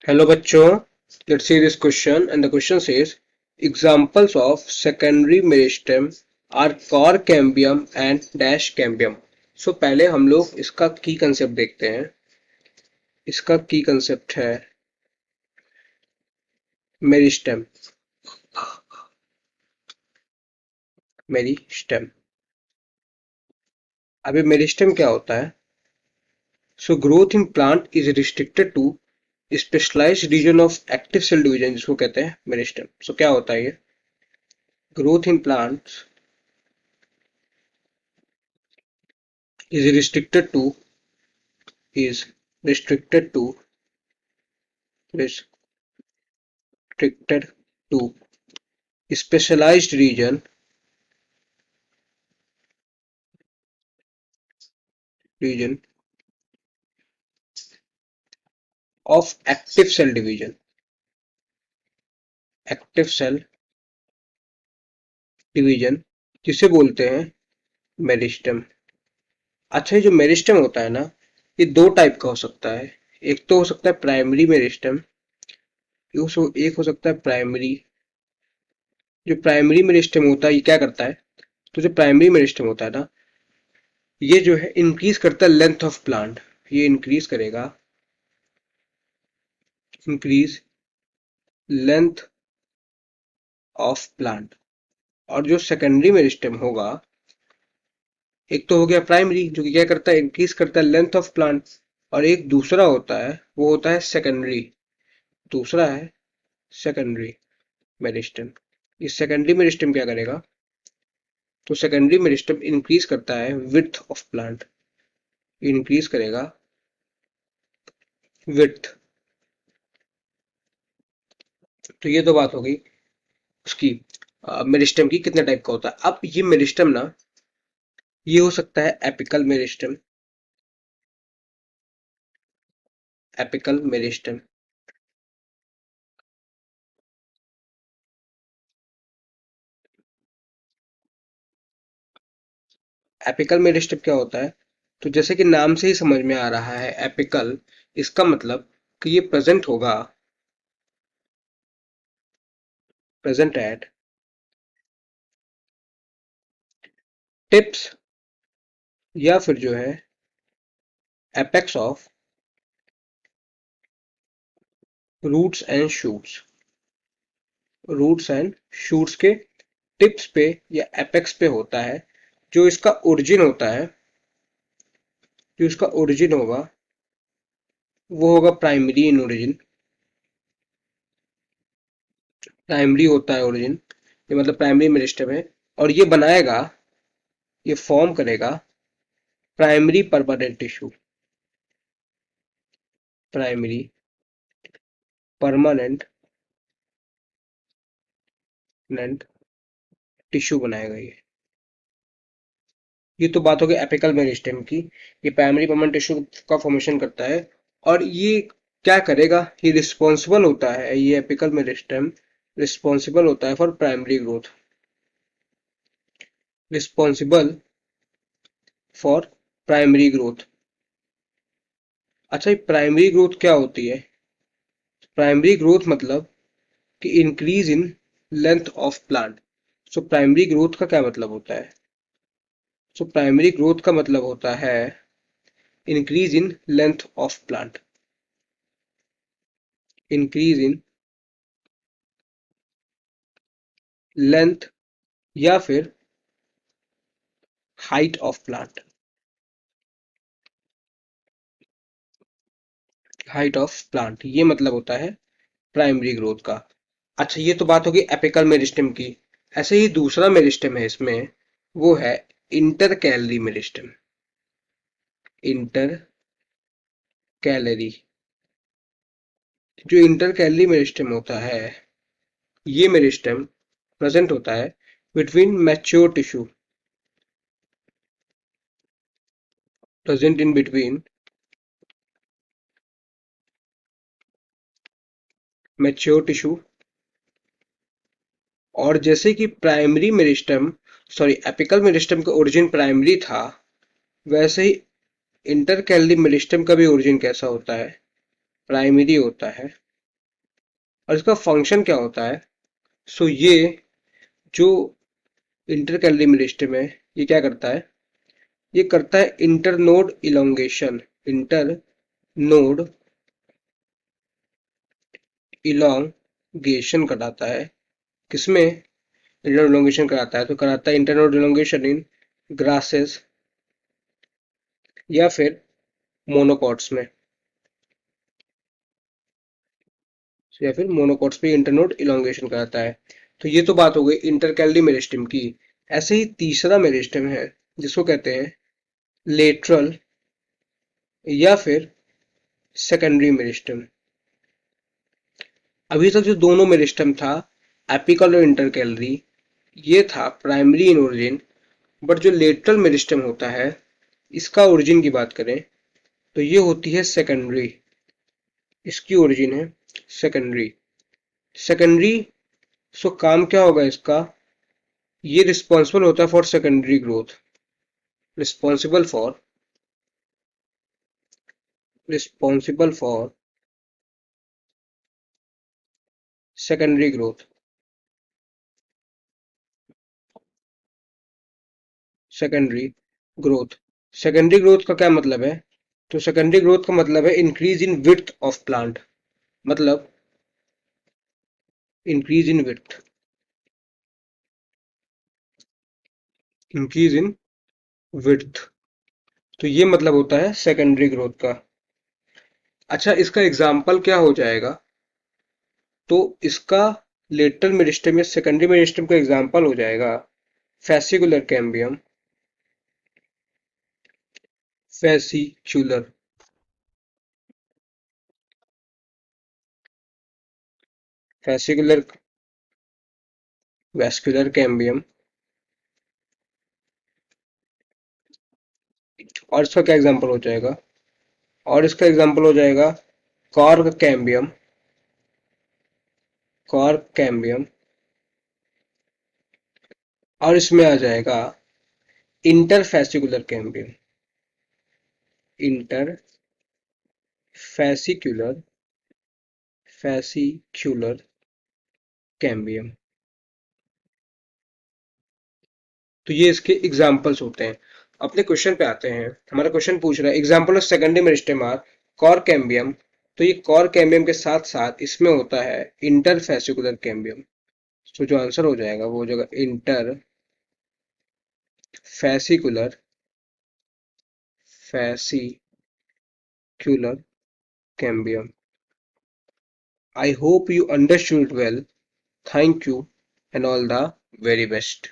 Hello बच्चों, let's see this question and the question says examples of secondary meristem are core cambium and dash cambium. So पहले हम लोग इसका की concept देखते हैं। इसका की कंसेप्ट है मेरिस्टेम। मेरिस्टेम अभी मेरिस्टेम क्या होता है? So growth in plant is restricted to specialized region of active cell division, जिसको कहते हैं मेरिस्टेम। सो क्या होता है ये? Growth in plants is restricted to is restricted to restricted to specialized region of active cell division जिसे बोलते हैं मेरिस्टेम। अच्छा, ये जो मेरिस्टेम होता है ना, ये दो टाइप का हो सकता है। एक तो हो सकता है प्राइमरी मेरिस्टेम, एक हो सकता है प्राइमरी। जो प्राइमरी मेरिस्टेम होता है ये क्या करता है? तो जो प्राइमरी मेरिस्टेम होता है ना, ये जो है इंक्रीज करता है लेंथ ऑफ प्लांट। ये इंक्रीज करेगा, इंक्रीज लेंथ ऑफ प्लांट। और जो सेकेंडरी मेरिस्टेम होगा, एक तो हो गया प्राइमरी जो कि क्या करता है, इंक्रीज करता है लेंथ ऑफ प्लांट। और एक दूसरा होता है, वो होता है सेकेंडरी। दूसरा है सेकेंडरी मेरिस्टेम। इस सेकेंडरी मेरिस्टेम क्या करेगा? तो सेकेंडरी मेरिस्टेम इंक्रीज करता है विड्थ ऑफ प्लांट। इंक्रीज करेगा विड्थ। तो ये तो बात हो गई उसकी मेरिस्टेम की कितने टाइप का होता है। अब ये मेरिस्टेम ना, ये हो सकता है apical meristem. Apical meristem apical meristem क्या होता है? तो जैसे कि नाम से ही समझ में आ रहा है, एपिकल, इसका मतलब कि ये प्रेजेंट होगा, प्रेजेंट एट टिप्स या फिर जो है apex of roots and shoots. Roots and shoots के टिप्स पे या एपेक्स पे होता है। जो इसका ओरिजिन होता है, जो इसका ओरिजिन होगा, वो होगा प्राइमरी इन ओरिजिन। प्राइमरी होता है ओरिजिन, ये मतलब प्राइमरी मेरिस्टेम है। और ये बनाएगा, ये फॉर्म करेगा primary permanent tissue. Primary permanent tissue बनाएगा ये तो बात हो गई एपिकल मेरिस्टेम की। ये प्राइमरी परमानेंट टिश्यू का फॉर्मेशन करता है। और ये क्या करेगा? ये रिस्पॉन्सिबल होता है, ये एपिकल मेरिस्टेम रिस्पॉन्सिबल होता है for primary growth. Responsible for primary growth. अच्छा, ये प्राइमरी ग्रोथ क्या होती है? प्राइमरी ग्रोथ मतलब कि increase in length of plant. So primary growth का क्या मतलब होता है? सो प्राइमरी ग्रोथ का मतलब होता है increase in length of plant. Increase in length या फिर height of plant. Height of plant, ये मतलब होता है प्राइमरी ग्रोथ का। अच्छा, ये तो बात होगी एपिकल मेरिस्टेम की। ऐसे ही दूसरा मेरिस्टेम है इसमें, वो है inter calorie meristem. Inter calorie. जो इंटर कैलरी मेरिस्टेम होता है, ये मेरिस्टेम प्रेजेंट होता है between mature tissue. Present in between mature tissue. और जैसे कि primary meristem, sorry apical meristem का ओरिजिन प्राइमरी था, वैसे ही इंटर कैलरी मेरिस्टेम का भी ओरिजिन कैसा होता है? प्राइमरी होता है। और इसका फंक्शन क्या होता है? सो ये जो इंटरकैलरी मेरिस्टेम है, ये क्या करता है? ये करता है internode elongation. Inter node elongation कराता है। किसमें इंटरनोड इलोंगेशन कराता है? तो कराता है इंटरनोड इलोंगेशन इन ग्रासेस या फिर मोनोकॉट्स में, या फिर मोनोकॉट्स पे इंटरनोड इलोंगेशन कराता है। तो ये तो बात हो गई इंटरकैलरी मेरिस्टेम की। ऐसे ही तीसरा मेरिस्टेम है जिसको कहते हैं लेटरल या फिर सेकेंडरी मेरिस्टेम। अभी तक जो दोनों मेरिस्टेम था, एपिकल और इंटरकैलरी, ये था प्राइमरी इन ओरिजिन। बट जो लेटरल मेरिस्टेम होता है, इसका ओरिजिन की बात करें तो ये होती है सेकेंडरी। इसकी ओरिजिन है सेकेंडरी। सेकेंडरी, सो काम क्या होगा इसका? ये रिस्पॉन्सिबल होता है for secondary growth. Responsible for responsible for secondary growth. Secondary growth. Secondary growth का क्या मतलब है? तो सेकेंडरी ग्रोथ का मतलब है increase in width of plant. मतलब increase in width, increase in width. तो ये मतलब होता है सेकेंडरी ग्रोथ का। अच्छा, इसका एग्जाम्पल क्या हो जाएगा? तो इसका लेटरल मेरिस्टेम या सेकेंडरी मेरिस्टेम का एग्जाम्पल हो जाएगा fascicular cambium. Fascicular fascicular vascular cambium. और इसका क्या एग्जाम्पल हो जाएगा? और इसका एग्जाम्पल हो जाएगा कॉर्क कैम्बियम। Cork cambium. और इसमें आ जाएगा इंटरफैसिकुलर कैम्बियम। इंटरफैसिकुलर फैसिक्यूलर कैम्बियम। तो ये इसके एग्जाम्पल्स होते हैं। अपने क्वेश्चन पे आते हैं। हमारा क्वेश्चन पूछ रहा है example of secondary meristem are cork cambium. तो ये कॉर्क कैम्बियम के साथ साथ इसमें होता है इंटरफैसिकुलर कैम्बियम। तो जो आंसर हो जाएगा वो हो जाएगा inter fascicular fascicular cambium. I hope you understood well. Thank you and all the very best.